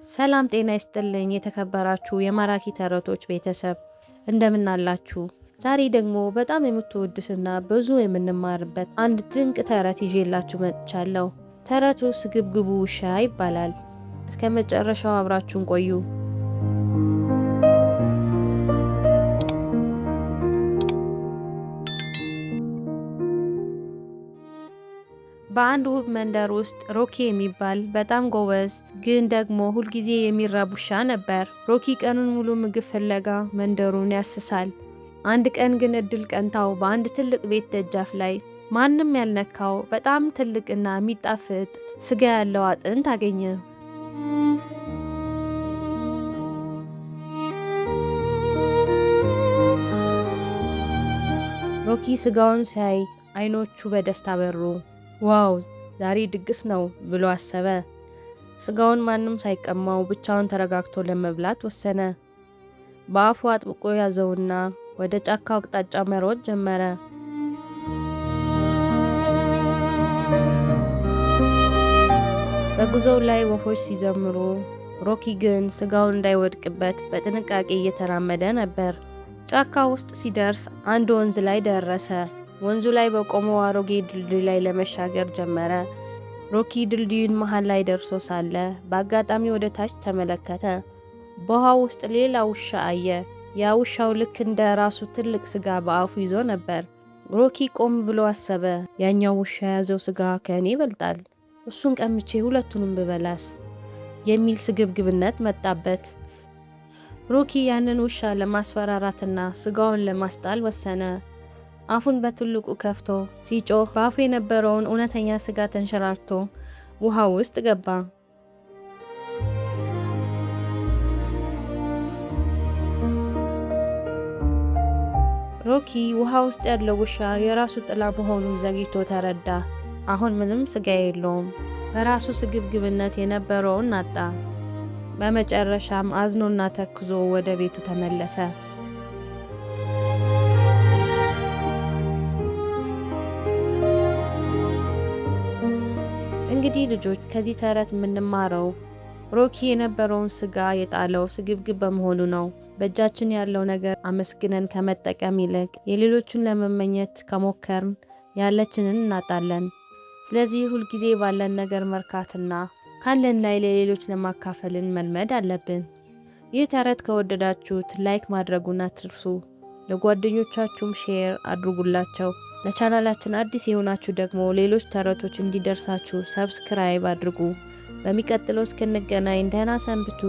ሰላም ጤና ይስጥልኝ የተከበራችሁ የማራኪ ተረቶች ቤተሰብ እንደምን አላችሁ? ዛሬ ደግሞ በጣም የምትወዱትና ብዙ የምንማርበት አንድ ድንቅ ተረት ይዤላችሁ መጥቻለሁ። ተረቱ ስግብግቡ ውሻ ይባላል። እስከ መጨረሻው አብራችሁን ቆዩ። በአንድ ውብ መንደር ውስጥ ሮኪ የሚባል በጣም ጎበዝ ግን ደግሞ ሁልጊዜ የሚራብ ውሻ ነበር። ሮኪ ቀኑን ሙሉ ምግብ ፍለጋ መንደሩን ያስሳል። አንድ ቀን ግን እድል ቀንታው በአንድ ትልቅ ቤት ደጃፍ ላይ ማንም ያልነካው በጣም ትልቅና የሚጣፍጥ ስጋ ያለው አጥንት አገኘ። ሮኪ ስጋውን ሲያይ አይኖቹ በደስታ በሩ። ዋው ዛሬ ድግስ ነው ብሎ አሰበ። ስጋውን ማንም ሳይቀማው ብቻውን ተረጋግቶ ለመብላት ወሰነ። በአፉ አጥብቆ ያዘውና ወደ ጫካው አቅጣጫ መሮጥ ጀመረ። በጉዞው ላይ ወፎች ሲዘምሩ፣ ሮኪ ግን ስጋውን እንዳይወድቅበት በጥንቃቄ እየተራመደ ነበር። ጫካ ውስጥ ሲደርስ አንድ ወንዝ ላይ ደረሰ። ወንዙ ላይ በቆመው አሮጌ ድልድይ ላይ ለመሻገር ጀመረ። ሮኪ ድልድዩን መሃል ላይ ደርሶ ሳለ በአጋጣሚ ወደ ታች ተመለከተ። በውሃው ውስጥ ሌላ ውሻ አየ። ያ ውሻው ልክ እንደ ራሱ ትልቅ ስጋ በአፉ ይዞ ነበር። ሮኪ ቆም ብሎ አሰበ። ያኛው ውሻ የያዘው ስጋ ከእኔ ይበልጣል፣ እሱን ቀምቼ ሁለቱንም ብበላስ የሚል ስግብግብነት መጣበት። ሮኪ ያንን ውሻ ለማስፈራራትና ስጋውን ለማስጣል ወሰነ። አፉን በትልቁ ከፍቶ ሲጮህ በአፉ የነበረውን እውነተኛ ስጋ ተንሸራርቶ ውሃ ውስጥ ገባ። ሮኪ ውሃ ውስጥ ያለው ውሻ የራሱ ጥላ መሆኑን ዘግይቶ ተረዳ። አሁን ምንም ስጋ የለውም። በራሱ ስግብግብነት የነበረውን አጣ። በመጨረሻም አዝኖና ተክዞ ወደ ቤቱ ተመለሰ። እንግዲህ ልጆች ከዚህ ተረት የምንማረው ሮኪ የነበረውን ስጋ የጣለው ስግብግብ በመሆኑ ነው። በእጃችን ያለው ነገር አመስግነን ከመጠቀም ይልቅ የሌሎችን ለመመኘት ከሞከርን ያለችንን እናጣለን። ስለዚህ ሁልጊዜ ባለን ነገር መርካትና ካለን ላይ ለሌሎች ለማካፈልን መልመድ አለብን። ይህ ተረት ከወደዳችሁት ላይክ ማድረጉን አትርሱ። ለጓደኞቻችሁም ሼር አድርጉላቸው። ለቻናላችን አዲስ የሆናችሁ ደግሞ ሌሎች ተረቶች እንዲደርሳችሁ ሰብስክራይብ አድርጉ። በሚቀጥለው እስክንገናኝ ደህና ሰንብቱ።